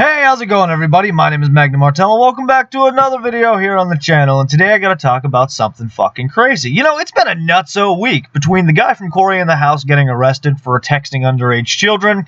Hey, how's it going, everybody? My name is Magnum Martell, and welcome back to another video here on the channel. And today I gotta talk about something fucking crazy. You know, it's been a nutso week between the guy from Corey in the House getting arrested for texting underage children,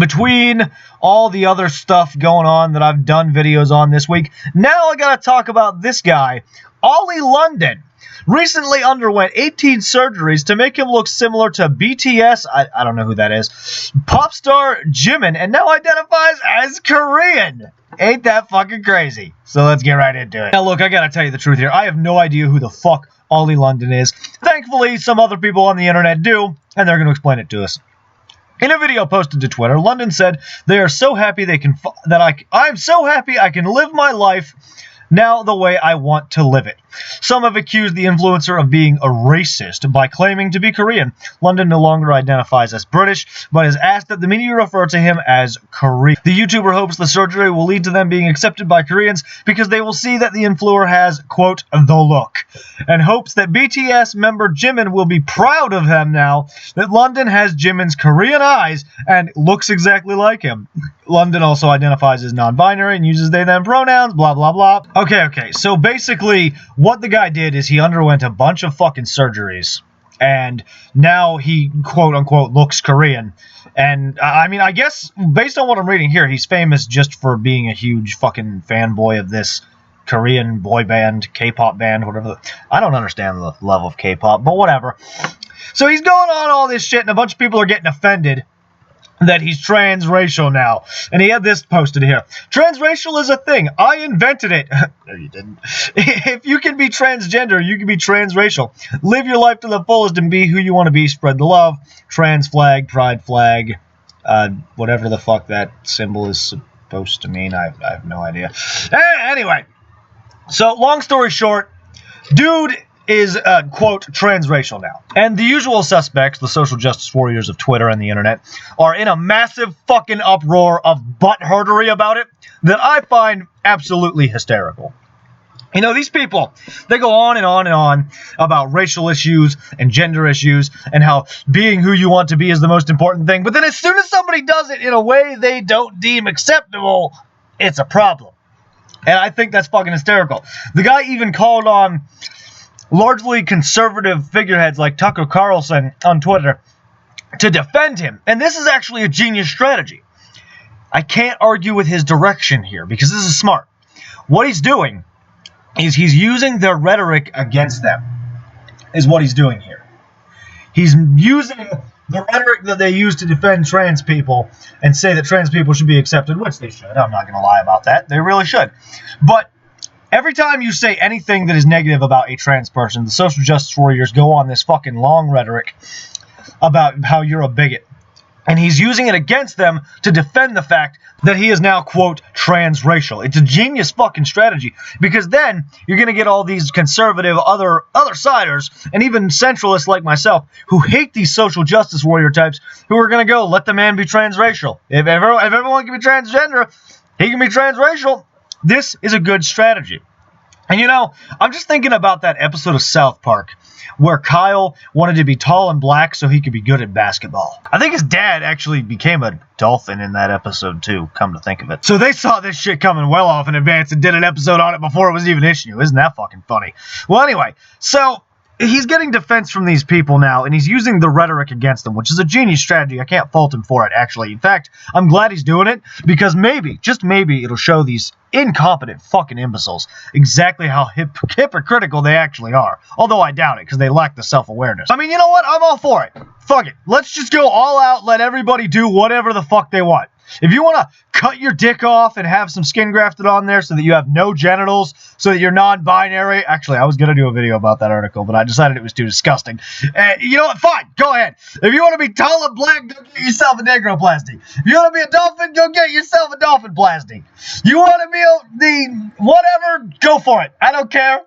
between all the other stuff going on that I've done videos on this week. Now I gotta talk about this guy, Oli London. Recently underwent 18 surgeries to make him look similar to BTS, I don't know who that is, pop star Jimin, and now identifies as Korean. Ain't that fucking crazy? So let's get right into it. Now look, I gotta tell you the truth here. I have no idea who the fuck Oli London is. Thankfully, some other people on the internet do, and they're gonna explain it to us. In a video posted to Twitter, London said, "They are so happy they can I'm so happy I can live my life now the way I want to live it." Some have accused the influencer of being a racist by claiming to be Korean. London no longer identifies as British, but has asked that the media refer to him as Korean. The YouTuber hopes the surgery will lead to them being accepted by Koreans because they will see that the influencer has, quote, the look, and hopes that BTS member Jimin will be proud of him now that London has Jimin's Korean eyes and looks exactly like him. London also identifies as non-binary and uses they/them pronouns, blah, blah, blah. Okay, so basically what the guy did is he underwent a bunch of fucking surgeries, and now he, quote-unquote, looks Korean. And, I mean, I guess, based on what I'm reading here, he's famous just for being a huge fucking fanboy of this Korean boy band, K-pop band, whatever. I don't understand the level of K-pop, but whatever. So he's going on all this shit, and a bunch of people are getting offended that he's transracial now. And he had this posted here. "Transracial is a thing. I invented it." No, you didn't. "If you can be transgender, you can be transracial. Live your life to the fullest and be who you want to be. Spread the love. Trans flag, pride flag, whatever the fuck that symbol is supposed to mean. I have no idea. Anyway, so long story short, dude is, quote, transracial now. And the usual suspects, the social justice warriors of Twitter and the internet, are in a massive fucking uproar of butthurtery about it that I find absolutely hysterical. You know, these people, they go on and on and on about racial issues and gender issues and how being who you want to be is the most important thing. But then as soon as somebody does it in a way they don't deem acceptable, it's a problem. And I think that's fucking hysterical. The guy even called on largely conservative figureheads like Tucker Carlson on Twitter to defend him. And this is actually a genius strategy. I can't argue with his direction here because this is smart. What he's doing is he's using their rhetoric against them, is what he's doing here. He's using the rhetoric that they use to defend trans people and say that trans people should be accepted, which they should. I'm not going to lie about that. They really should. But every time you say anything that is negative about a trans person, the social justice warriors go on this fucking long rhetoric about how you're a bigot. And he's using it against them to defend the fact that he is now, quote, transracial. It's a genius fucking strategy, because then you're going to get all these conservative other-siders and even centralists like myself who hate these social justice warrior types who are going to go, let the man be transracial. If everyone can be transgender, he can be transracial. This is a good strategy. And you know, I'm just thinking about that episode of South Park where Kyle wanted to be tall and black so he could be good at basketball. I think his dad actually became a dolphin in that episode too, come to think of it. So they saw this shit coming well off in advance and did an episode on it before it was even an issue. Isn't that fucking funny? Well, anyway, so he's getting defense from these people now, and he's using the rhetoric against them, which is a genius strategy. I can't fault him for it, actually. In fact, I'm glad he's doing it, because maybe, just maybe, it'll show these incompetent fucking imbeciles exactly how hypocritical they actually are. Although I doubt it, because they lack the self-awareness. I mean, you know what? I'm all for it. Fuck it. Let's just go all out, let everybody do whatever the fuck they want. If you want to cut your dick off and have some skin grafted on there so that you have no genitals, so that you're non-binary. Actually, I was going to do a video about that article, but I decided it was too disgusting. You know what? Fine. Go ahead. If you want to be tall and black, go get yourself a negroplasty. If you want to be a dolphin, go get yourself a dolphinplasty. You want to be the whatever, go for it. I don't care.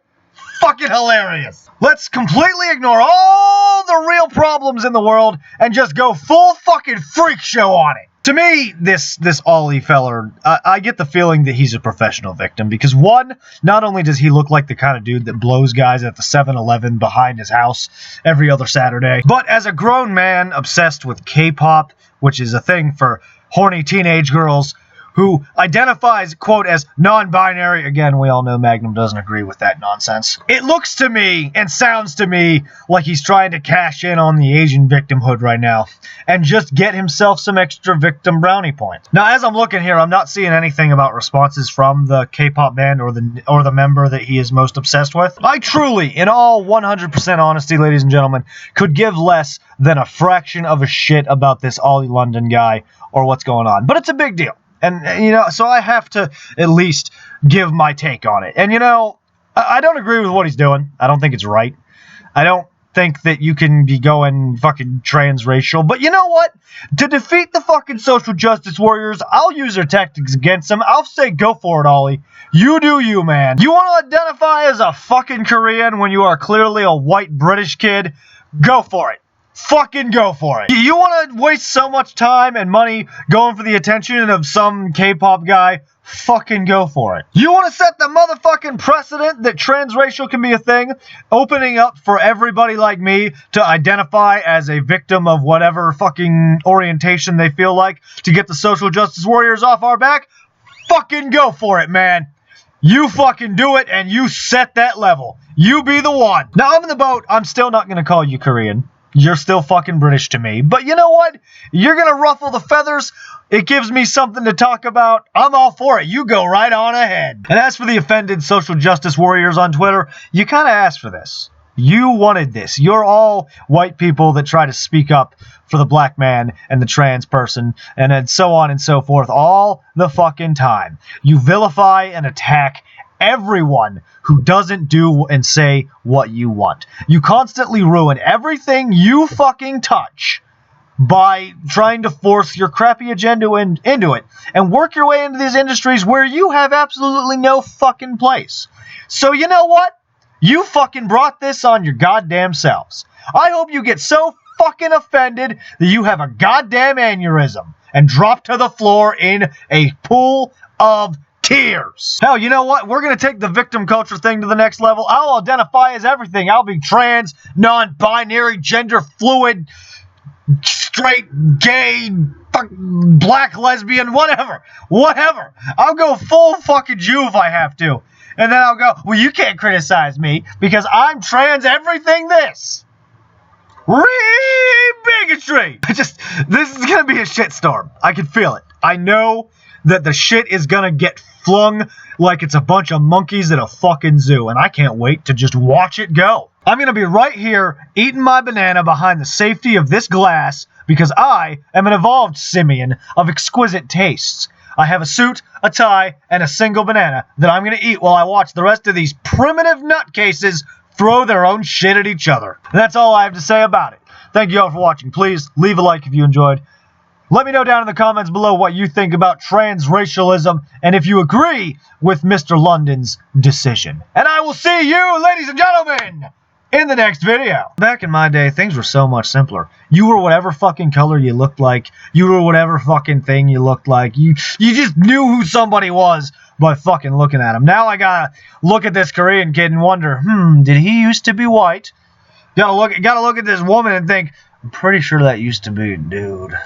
Fucking hilarious. Let's completely ignore all the real problems in the world and just go full fucking freak show on it. To me, this Oli feller, I get the feeling that he's a professional victim because, one, not only does he look like the kind of dude that blows guys at the 7-Eleven behind his house every other Saturday, but as a grown man obsessed with K-pop, which is a thing for horny teenage girls who identifies, quote, as non-binary. Again, we all know Magnum doesn't agree with that nonsense. It looks to me and sounds to me like he's trying to cash in on the Asian victimhood right now and just get himself some extra victim brownie points. Now, as I'm looking here, I'm not seeing anything about responses from the K-pop band or the member that he is most obsessed with. I truly, in all 100% honesty, ladies and gentlemen, could give less than a fraction of a shit about this Oli London guy or what's going on. But it's a big deal. And, you know, so I have to at least give my take on it. And, you know, I don't agree with what he's doing. I don't think it's right. I don't think that you can be going fucking transracial. But you know what? To defeat the fucking social justice warriors, I'll use their tactics against them. I'll say go for it, Ollie. You do you, man. You want to identify as a fucking Korean when you are clearly a white British kid? Go for it. Fucking go for it. You want to waste so much time and money going for the attention of some K-pop guy? Fucking go for it. You want to set the motherfucking precedent that transracial can be a thing, opening up for everybody like me to identify as a victim of whatever fucking orientation they feel like to get the social justice warriors off our back? Fucking go for it, man. You fucking do it and you set that level. You be the one. Now, I'm in the boat. I'm still not going to call you Korean. You're still fucking British to me. But you know what? You're going to ruffle the feathers. It gives me something to talk about. I'm all for it. You go right on ahead. And as for the offended social justice warriors on Twitter, you kind of asked for this. You wanted this. You're all white people that try to speak up for the black man and the trans person and then so on and so forth all the fucking time. You vilify and attack everyone who doesn't do and say what you want. You constantly ruin everything you fucking touch by trying to force your crappy agenda into it and work your way into these industries where you have absolutely no fucking place. So you know what? You fucking brought this on your goddamn selves. I hope you get so fucking offended that you have a goddamn aneurysm and drop to the floor in a pool of tears. Hell, you know what? We're going to take the victim culture thing to the next level. I'll identify as everything. I'll be trans, non-binary, gender fluid, straight, gay, black, lesbian, whatever. Whatever. I'll go full fucking Jew if I have to. And then I'll go, well, you can't criticize me because I'm trans everything this. Bigotry. This is going to be a shitstorm. I can feel it. I know that the shit is going to get flung like it's a bunch of monkeys at a fucking zoo, and I can't wait to just watch it go. I'm going to be right here eating my banana behind the safety of this glass because I am an evolved simian of exquisite tastes. I have a suit, a tie, and a single banana that I'm going to eat while I watch the rest of these primitive nutcases throw their own shit at each other. And that's all I have to say about it. Thank you all for watching. Please leave a like if you enjoyed. Let me know down in the comments below what you think about transracialism and if you agree with Mr. London's decision. And I will see you, ladies and gentlemen, in the next video. Back in my day, things were so much simpler. You were whatever fucking color you looked like. You were whatever fucking thing you looked like. You just knew who somebody was by fucking looking at him. Now I gotta look at this Korean kid and wonder, did he used to be white? Gotta look at this woman and think, I'm pretty sure that used to be a dude.